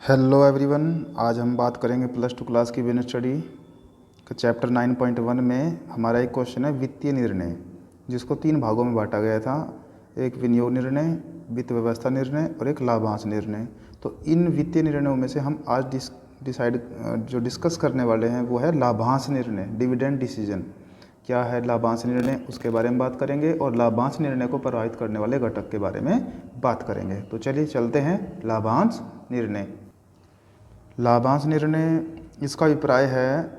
Hello everyone. आज हम बात करेंगे प्लस टू क्लास की बिजनेस स्टडी का चैप्टर 9.1 में हमारा एक क्वेश्चन है वित्तीय निर्णय, जिसको 3 भागों में बांटा गया था। एक विनियोग निर्णय, वित्त व्यवस्था निर्णय और एक लाभांश निर्णय। तो इन वित्तीय निर्णयों में से हम आज डिस्कस करने वाले हैं वो है लाभांश निर्णय, डिविडेंड डिसीजन। क्या है लाभांश निर्णय, उसके बारे में बात करेंगे और लाभांश निर्णय को प्रभावित करने वाले घटक के बारे में बात करेंगे। तो चलिए चलते हैं लाभांश निर्णय। लाभांश निर्णय, इसका अभिप्राय है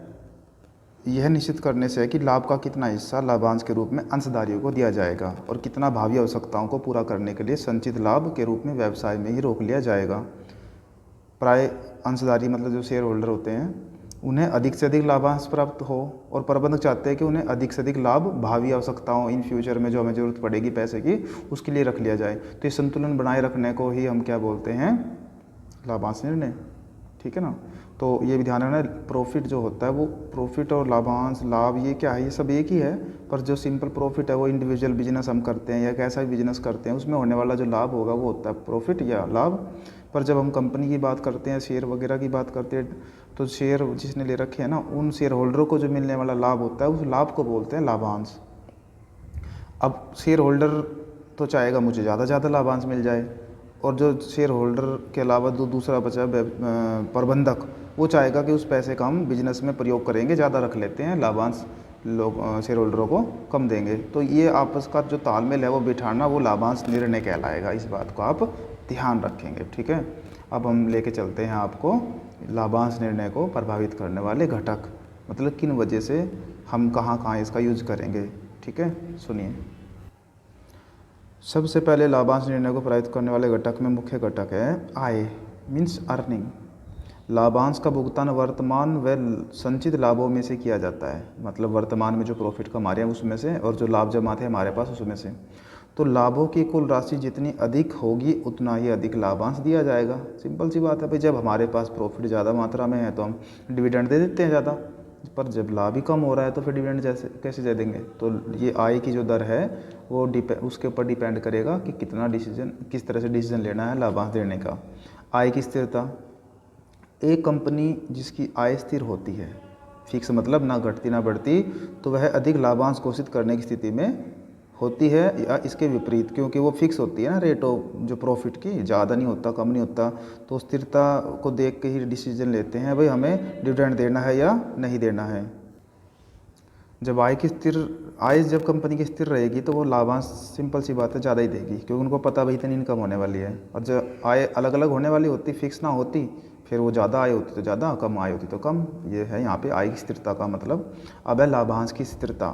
यह निश्चित करने से है कि लाभ का कितना हिस्सा लाभांश के रूप में अंशधारियों को दिया जाएगा और कितना भावी आवश्यकताओं को पूरा करने के लिए संचित लाभ के रूप में व्यवसाय में ही रोक लिया जाएगा। प्राय अंशधारी मतलब जो शेयर होल्डर होते हैं उन्हें अधिक से अधिक लाभांश प्राप्त हो और प्रबंधक चाहते हैं कि उन्हें अधिक से अधिक लाभ भावी आवश्यकताओं इन फ्यूचर में जो हमें ज़रूरत पड़ेगी पैसे की उसके लिए रख लिया जाए। तो ये संतुलन बनाए रखने को ही हम क्या बोलते हैं, लाभांश निर्णय। ठीक है ना। तो ये भी ध्यान रखना, प्रॉफिट जो होता है वो प्रॉफिट और लाभांश लाभ ये क्या है, ये सब एक ही है। पर जो सिंपल प्रॉफिट है वो इंडिविजुअल बिजनेस हम करते हैं या कैसा भी बिजनेस करते हैं उसमें होने वाला जो लाभ होगा वो होता है प्रॉफिट या लाभ। पर जब हम कंपनी की बात करते हैं, शेयर वगैरह की बात करते हैं, तो शेयर जिसने ले रखे हैं ना उन शेयर होल्डरों को जो मिलने वाला लाभ होता है उस लाभ को बोलते हैं लाभांश। अब शेयर होल्डर तो चाहेगा मुझे ज़्यादा लाभांश मिल जाए, और जो शेयर होल्डर के अलावा जो दूसरा बचा प्रबंधक, वो चाहेगा कि उस पैसे का हम बिजनेस में प्रयोग करेंगे, ज़्यादा रख लेते हैं, लाभांश लोग शेयर होल्डरों को कम देंगे। तो ये आपस का जो तालमेल है वो बिठाना वो लाभांश निर्णय कहलाएगा। इस बात को आप ध्यान रखेंगे। ठीक है। अब हम लेके चलते हैं आपको लाभांश निर्णय को प्रभावित करने वाले घटक, मतलब किन वजह से हम कहाँ इसका यूज करेंगे। ठीक है, सुनिए। सबसे पहले लाभांश निर्णय को प्रभावित करने वाले घटक में मुख्य घटक है आय, मीन्स अर्निंग। लाभांश का भुगतान वर्तमान व संचित लाभों में से किया जाता है, मतलब वर्तमान में जो प्रॉफिट कमा रहे हैं उसमें से और जो लाभ जमा थे हमारे पास उसमें से। तो लाभों की कुल राशि जितनी अधिक होगी उतना ही अधिक लाभांश दिया जाएगा। सिंपल सी बात है भाई, जब हमारे पास प्रॉफिट ज़्यादा मात्रा में है तो हम डिविडेंड दे देते हैं ज़्यादा, पर जब लाभ ही कम हो रहा है तो फिर डिविडेंड कैसे दे देंगे। तो ये आय की जो दर है वो उसके ऊपर डिपेंड करेगा कि किस तरह से डिसीजन लेना है लाभांश देने का। आय की स्थिरता, एक कंपनी जिसकी आय स्थिर होती है, फिक्स मतलब ना घटती ना बढ़ती, तो वह अधिक लाभांश घोषित करने की स्थिति में होती है, या इसके विपरीत, क्योंकि वो फिक्स होती है ना रेट जो प्रॉफिट की, ज़्यादा नहीं होता कम नहीं होता। तो स्थिरता को देख के ही डिसीजन लेते हैं भाई हमें डिविडेंड देना है या नहीं देना है। जब आय जब कंपनी की स्थिर रहेगी तो वो लाभांश सिंपल सी बात है ज़्यादा ही देगी, क्योंकि उनको पता भाई इतनी इनकम होने वाली है। और जब आय अलग अलग होने वाली होती, फिक्स ना होती, फिर वो ज़्यादा आय होती तो ज़्यादा, कम आय होती तो कम। ये है यहाँ पे आय की स्थिरता का मतलब। अब है लाभांश की स्थिरता,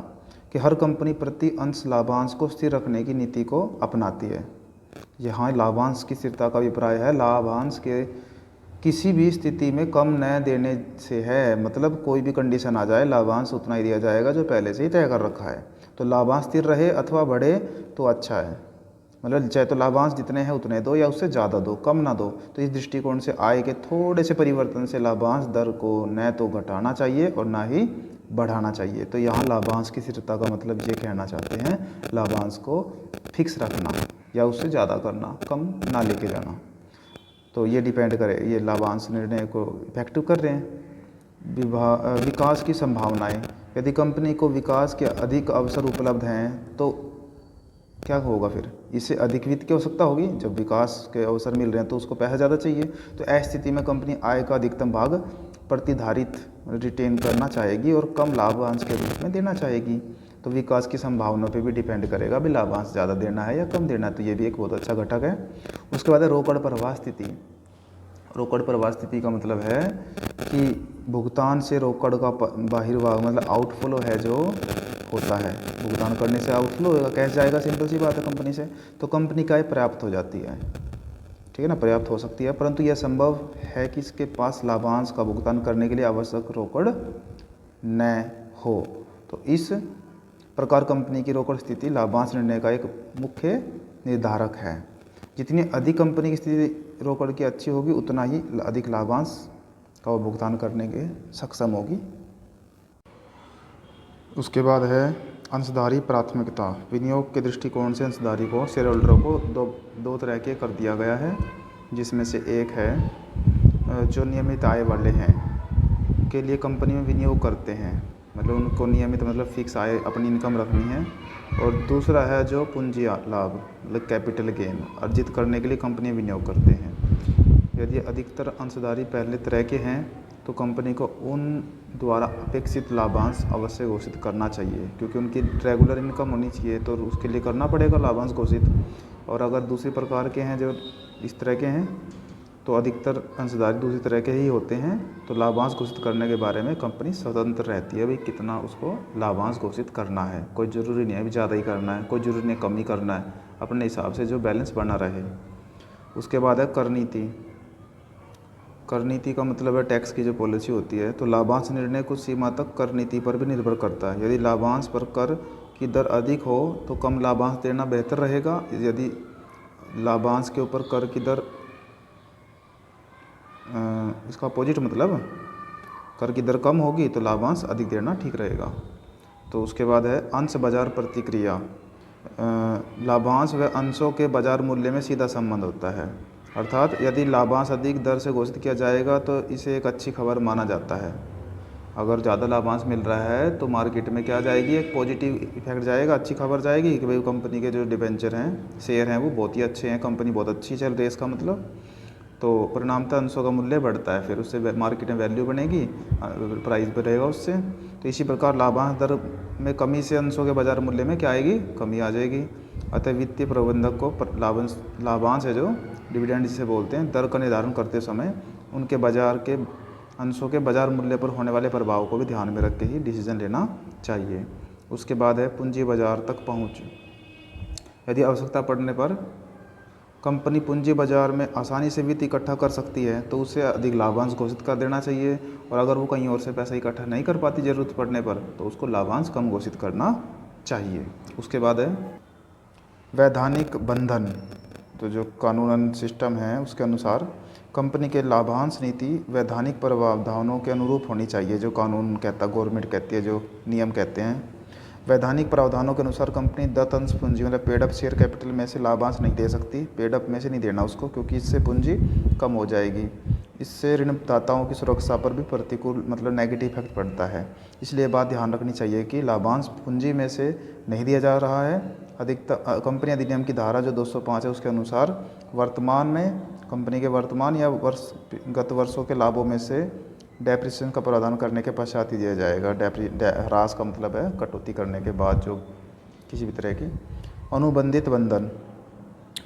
कि हर कंपनी प्रति अंश लाभांश को स्थिर रखने की नीति को अपनाती है। यहाँ लाभांश की स्थिरता का अभिप्राय है लाभांश के किसी भी स्थिति में कम न देने से है, मतलब कोई भी कंडीशन आ जाए लाभांश उतना ही दिया जाएगा जो पहले से ही तय कर रखा है। तो लाभांश स्थिर रहे अथवा बढ़े तो अच्छा है, मतलब चाहे तो लाभांश जितने हैं उतने दो या उससे ज़्यादा दो, कम ना दो। तो इस दृष्टिकोण से आय के थोड़े से परिवर्तन से लाभांश दर को न तो घटाना चाहिए और ना ही बढ़ाना चाहिए। तो यहाँ लाभांश की स्थिरता का मतलब ये कहना चाहते हैं लाभांश को फिक्स रखना या उससे ज़्यादा करना, कम ना लेके जाना। तो ये डिपेंड करे, ये लाभांश निर्णय को इफेक्टिव कर रहे हैं। विकास की संभावनाएं, यदि कंपनी को विकास के अधिक अवसर उपलब्ध हैं तो क्या होगा, फिर इससे अधिक वित्त की आवश्यकता होगी। जब विकास के अवसर मिल रहे हैं तो उसको पैसा ज़्यादा चाहिए। तो ऐसी स्थिति में कंपनी आय का अधिकतम भाग प्रतिधारित रिटेन करना चाहेगी और कम लाभांश के रूप में देना चाहेगी। तो विकास की संभावनाओं पे भी डिपेंड करेगा भी लाभांश ज़्यादा देना है या कम देना है। तो ये भी एक बहुत अच्छा घटक है। उसके बाद है रोकड़ प्रवाह स्थिति। रोकड़ प्रवाह स्थिति का मतलब है कि भुगतान से रोकड़ का बहिर्वाह, मतलब आउटफ्लो है जो होता है, भुगतान करने से आउटफ्लो होगा, कैश जाएगा, सिंपल सी बात है कंपनी से। तो कंपनी का आय पर्याप्त हो जाती है, ठीक है ना, पर्याप्त हो सकती है, परंतु यह संभव है कि इसके पास लाभांश का भुगतान करने के लिए आवश्यक रोकड़ न हो। तो इस प्रकार कंपनी की रोकड़ स्थिति लाभांश निर्णय का एक मुख्य निर्धारक है। जितनी अधिक कंपनी की स्थिति रोकड़ की अच्छी होगी उतना ही अधिक लाभांश का वो भुगतान करने के सक्षम होगी। उसके बाद है अंशधारी प्राथमिकता। विनियोग के दृष्टिकोण से अंशधारी को, शेयर होल्डरों को दो तरह के कर दिया गया है, जिसमें से एक है जो नियमित आय वाले हैं के लिए कंपनी में विनियोग करते हैं, मतलब उनको नियमित मतलब फिक्स आय अपनी इनकम रखनी है। और दूसरा है जो पूंजी लाभ मतलब कैपिटल गेन अर्जित करने के लिए कंपनी में विनियोग करते हैं। यदि अधिकतर अंशधारी पहले तरह के हैं तो कंपनी को उन द्वारा अपेक्षित लाभांश अवश्य घोषित करना चाहिए, क्योंकि उनकी रेगुलर इनकम होनी चाहिए तो उसके लिए करना पड़ेगा लाभांश घोषित। और अगर दूसरे प्रकार के हैं जो इस तरह के हैं तो अधिकतर अंशधारी दूसरी तरह के ही होते हैं, तो लाभांश घोषित करने के बारे में कंपनी स्वतंत्र रहती है भाई कितना उसको लाभांश घोषित करना है। कोई ज़रूरी नहीं है भी ज़्यादा ही करना है, कोई ज़रूरी नहीं कम ही करना है, अपने हिसाब से जो बैलेंस बना रहे। उसके बाद है कर नीति। कर नीति का मतलब है टैक्स की जो पॉलिसी होती है। तो लाभांश निर्णय कुछ सीमा तक कर नीति पर भी निर्भर करता है। यदि लाभांश पर कर की दर अधिक हो तो कम लाभांश देना बेहतर रहेगा। यदि लाभांश के ऊपर कर की दर इसका अपोजिट मतलब कर की दर कम होगी तो लाभांश अधिक देना ठीक रहेगा। तो उसके बाद है अंश बाजार प्रतिक्रिया। लाभांश व अंशों के बाजार मूल्य में सीधा संबंध होता है, अर्थात यदि लाभांश अधिक दर से घोषित किया जाएगा तो इसे एक अच्छी खबर माना जाता है। अगर ज़्यादा लाभांश मिल रहा है तो मार्केट में क्या जाएगी, एक पॉजिटिव इफेक्ट जाएगा, अच्छी खबर जाएगी कि भाई कंपनी के जो डिबेंचर हैं शेयर हैं वो बहुत ही अच्छे हैं, कंपनी बहुत अच्छी चल रही है इसका मतलब। तो परिणामतः अंशों का मूल्य बढ़ता है, फिर उससे मार्केट में वैल्यू बनेगी, प्राइस बढ़ेगा उससे। तो इसी प्रकार लाभांश दर में कमी से अंशों के बाजार मूल्य में क्या आएगी, कमी आ जाएगी। अतः वित्तीय प्रबंधक को लाभांश है जो डिविडेंड जिसे बोलते हैं, दर का निर्धारण करते समय उनके बाजार के अंशों के बाजार मूल्य पर होने वाले प्रभाव को भी ध्यान में रख के ही डिसीजन लेना चाहिए। उसके बाद है पूंजी बाजार तक पहुँच। यदि आवश्यकता पड़ने पर कंपनी पूंजी बाजार में आसानी से वित्त इकट्ठा कर सकती है तो उसे अधिक लाभांश घोषित कर देना चाहिए, और अगर वो कहीं और से पैसा इकट्ठा नहीं कर पाती ज़रूरत पड़ने पर तो उसको लाभांश कम घोषित करना चाहिए। उसके बाद है वैधानिक बंधन। तो जो कानूनन सिस्टम है उसके अनुसार कंपनी के लाभांश नीति वैधानिक प्रावधानों के अनुरूप होनी चाहिए। जो कानून कहता, गवर्नमेंट कहती है, जो नियम कहते हैं, वैधानिक प्रावधानों के अनुसार कंपनी दत्त अंश पूंजी मतलब पेड अप शेयर कैपिटल में से लाभांश नहीं दे सकती। पेड अप में से नहीं देना उसको, क्योंकि इससे पूंजी कम हो जाएगी। इससे ऋणदाताओं की सुरक्षा पर भी प्रतिकूल मतलब नेगेटिव इफेक्ट पड़ता है। इसलिए बात ध्यान रखनी चाहिए कि लाभांश पूंजी में से नहीं दिया जा रहा है। अधिकतर कंपनी अधिनियम की धारा जो 205 है उसके अनुसार वर्तमान में कंपनी के वर्तमान या गत वर्षों के लाभों में से डेप्रिसिएशन का प्रावधान करने के पश्चात ही दिया जाएगा। ह्रास का मतलब है कटौती करने के बाद जो किसी भी तरह की। अनुबंधित बंधन।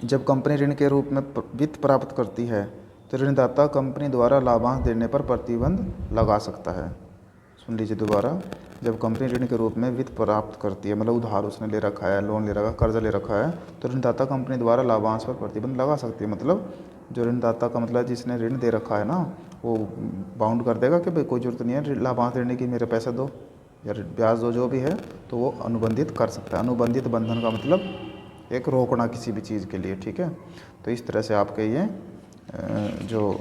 जब कंपनी ऋण के रूप में वित्त प्राप्त करती है तो ऋणदाता कंपनी द्वारा लाभांश देने पर प्रतिबंध लगा सकता है। सुन लीजिए दोबारा, जब कंपनी ऋण के रूप में वित्त प्राप्त करती है मतलब उधार उसने ले रखा है, लोन ले रखा है, कर्जा ले रखा है, तो ऋणदाता कंपनी द्वारा लाभांश पर प्रतिबंध लगा सकती है। मतलब जो ऋणदाता का मतलब जिसने ऋण दे रखा है ना, वो बाउंड कर देगा कि भाई कोई ज़रूरत नहीं है लाभांश देने की, मेरे पैसे दो या ब्याज दो, जो भी है, तो वो अनुबंधित कर सकता है। अनुबंधित बंधन का मतलब एक रोकना किसी भी चीज़ के लिए, ठीक है। तो इस तरह से आपके ये जो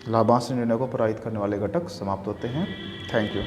लाभांश निर्णय को प्रभावित करने वाले घटक समाप्त होते हैं। Thank you.